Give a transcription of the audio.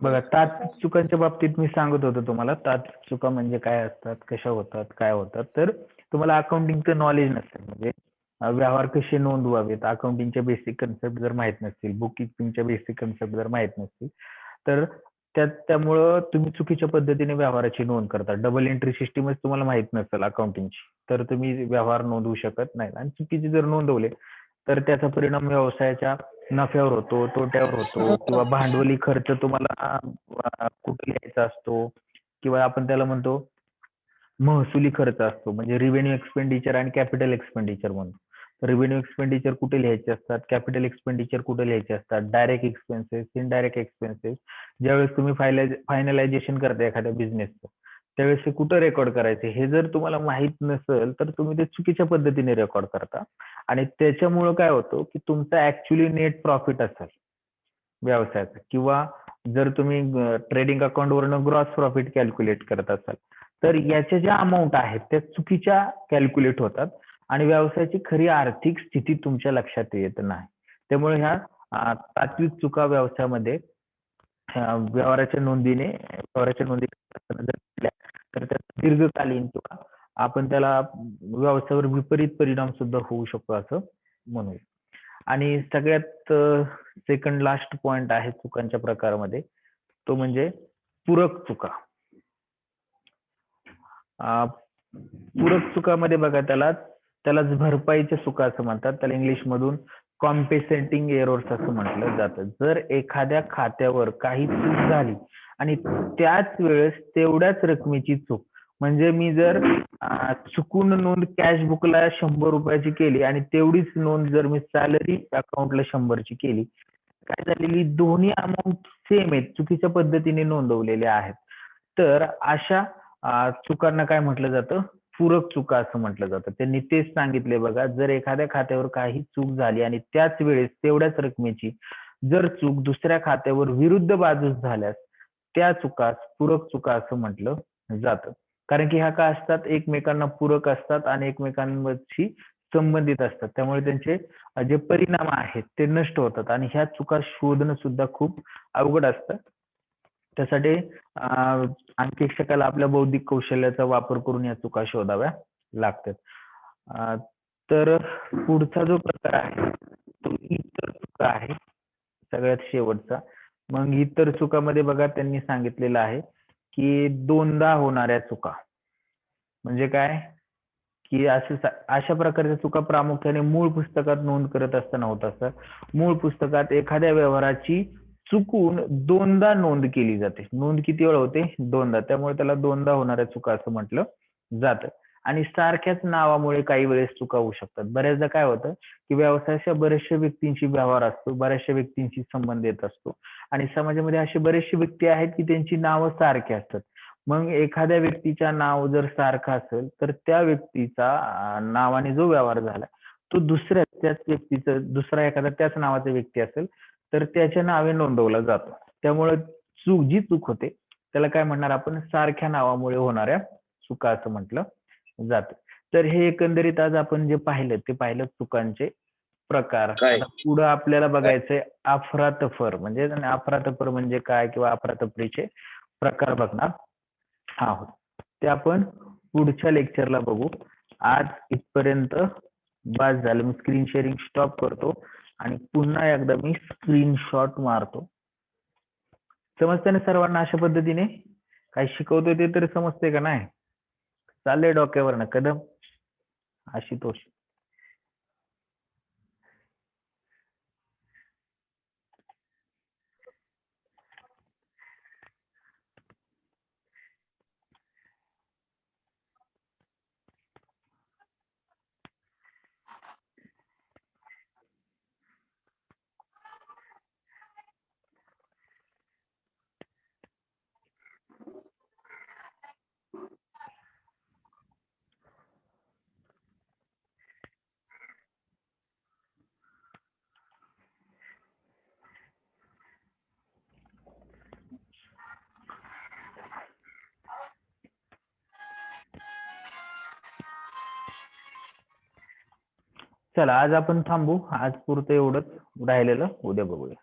बघा, तांत्रिक चुकांच्या बाबतीत मी सांगत होतो तुम्हाला, तांत्रिक चुका म्हणजे काय असतात, कशा होतात, काय होतात. तर तुम्हाला अकाउंटिंगचं नॉलेज नसेल, म्हणजे व्यवहार कसे नोंदवावेत, अकाउंटिंगच्या बेसिक कन्सेप्ट जर माहित नसतील, बुक किपिंगच्या बेसिक कन्सेप्ट जर माहित नसतील, तर त्यामुळं तुम्ही चुकीच्या पद्धतीने व्यवहाराची नोंद करता. डबल एंट्री सिस्टीमच तुम्हाला माहित नसेल अकाउंटिंगची, तर तुम्ही व्यवहार नोंदवू शकत नाही. आणि चुकीचे जर नोंदवले तर त्याचा परिणाम व्यवसायाच्या नफ्यावर होतो, तोट्यावर होतो, किंवा भांडवली खर्च तुम्हाला कुठे लिहायचा असतो, किंवा आपण त्याला म्हणतो महसुली खर्च असतो, म्हणजे रिव्हेन्यू एक्सपेंडिचर आणि कॅपिटल एक्सपेंडिचर म्हणतो. रिव्हेन्यू एक्सपेंडिचर कुठे लिहायचे असतात, कॅपिटल एक्सपेंडिचर कुठे लिहायचे असतात, डायरेक्ट एक्सपेन्सेस, इनडायरेक्ट एक्सपेन्सेस. ज्यावेळेस तुम्ही फायनलायझेशन करता एखाद्या बिझनेसचं, त्यावेळेस ते कुठं रेकॉर्ड करायचे हे जर तुम्हाला माहित नसेल, तर तुम्ही ते चुकीच्या पद्धतीने रेकॉर्ड करता. आणि त्याच्यामुळं काय होतं, की तुमचा ऍक्च्युली नेट प्रॉफिट असेल व्यवसायाचा, किंवा जर तुम्ही ट्रेडिंग अकाउंटवरनं ग्रॉस प्रॉफिट कॅल्क्युलेट करत असाल, तर याच्या ज्या अमाऊंट आहेत त्या चुकीच्या कॅल्क्युलेट होतात आणि व्यवसायाची खरी आर्थिक स्थिती तुमच्या लक्षात येत नाही. त्यामुळे ह्या तात्विक चुका व्यवसायामध्ये व्यवहाराच्या नोंदी जर केल्या, तर त्या दीर्घकालीन किंवा आपण त्याला व्यवसायावर विपरीत परिणाम सुद्धा होऊ शकतो असं म्हणूया. आणि सगळ्यात सेकंड लास्ट पॉइंट आहे चुकांच्या प्रकारामध्ये, तो म्हणजे पूरक चुका. पूरक चुकामध्ये बघा, त्यालाच भरपाईच्या चुका असं म्हणतात. त्याला इंग्लिश मधून कॉम्पेन्सेटिंग एरर्स असं म्हटलं जातं. जर एखाद्या खात्यावर काही चूक झाली आणि त्याच वेळेस तेवढ्याच रकमेची चूक, म्हणजे मी जर चुकून नोंद कॅश बुकला 100 रुपयाची केली आणि तेवढीच नोंद जर मी सॅलरी अकाउंटला 100ची केली, काय झालेली दोन्ही अमाऊंट सेम आहेत, चुकीच्या पद्धतीने नोंदवलेल्या आहेत. तर अशा चुकांना काय म्हटलं जातं, पूरक चुका असं म्हटलं जातं. त्यांनी तेच सांगितले बघा, जर एखाद्या खात्यावर काही चूक झाली आणि त्याच वेळेस तेवढ्याच रकमेची जर चूक दुसऱ्या खात्यावर विरुद्ध बाजूस झाल्यास त्या चुकास पूरक चुका असं म्हटलं जातं. कारण की ह्या काय असतात, एकमेकांना पूरक असतात आणि एकमेकांशी संबंधित असतात. त्यामुळे त्यांचे जे परिणाम आहेत ते नष्ट होतात आणि ह्या चुका शोधणं सुद्धा खूप अवघड असतं. त्यासाठी अंकेक्षकाला आपल्या बौद्धिक कौशल्याचा वापर करून या चुका शोधाव्या लागतात. तर पुढचा जो प्रकार आहे तो इतर चुका आहे, सगळ्यात शेवटचा. मग इतर चुकामध्ये बघा, त्यांनी सांगितलेलं आहे की दोनदा होणाऱ्या चुका. म्हणजे काय, की अशा प्रकारच्या चुका प्रामुख्याने मूळ पुस्तकात नोंद करत असताना होत असतात. मूळ पुस्तकात एखाद्या व्यवहाराची चुकून दोनदा नोंद केली जाते. नोंद किती वेळा होते, दोनदा. त्यामुळे त्याला दोनदा होणाऱ्या चुका असं म्हटलं जातं. आणि सारख्याच नावामुळे काही वेळेस चुका होऊ शकतात. बऱ्याचदा काय होतं, की व्यवसायाच्या बऱ्याचशा व्यक्तींशी व्यवहार असतो, बऱ्याचशा व्यक्तींशी संबंध येत असतो आणि समाजामध्ये असे बरेचसे व्यक्ती आहेत की त्यांची नावं सारखी असतात. मग एखाद्या व्यक्तीच्या नाव जर सारखं असेल, तर त्या व्यक्तीचा नावाने जो व्यवहार झाला तो त्याच व्यक्तीचं दुसरा एखादा त्याच नावाचा व्यक्ती असेल तर त्याच्या नावे नोंदवला जातो. त्यामुळे जी चूक होते त्याला काय म्हणणार आपण, सारख्या नावामुळे होणाऱ्या चुका असं म्हटलं जातं. तर हे एकंदरीत आज आपण जे पाहिलं चुकांचे प्रकार. काय आता पुढं आपल्याला बघायचंय अफरातफर. म्हणजे अफरातफर म्हणजे काय किंवा अफरातफरीचे प्रकार बघणार आहोत. ते आपण पुढच्या लेक्चरला बघू. आज इथपर्यंत बस झालं. मी स्क्रीन शेअरिंग स्टॉप करतो आणि पुन्हा एकदा मी स्क्रीनशॉट मारतो. समजते ना सर्वांना अशा पद्धतीने काय शिकवतोय ते तरी समजते का नाही? चाललंय डोक्यावर ना कदम आशुतोष? चला आज आपण थांबू. आज पुरतं एवढंच राहिलेलं उद्या बघूया.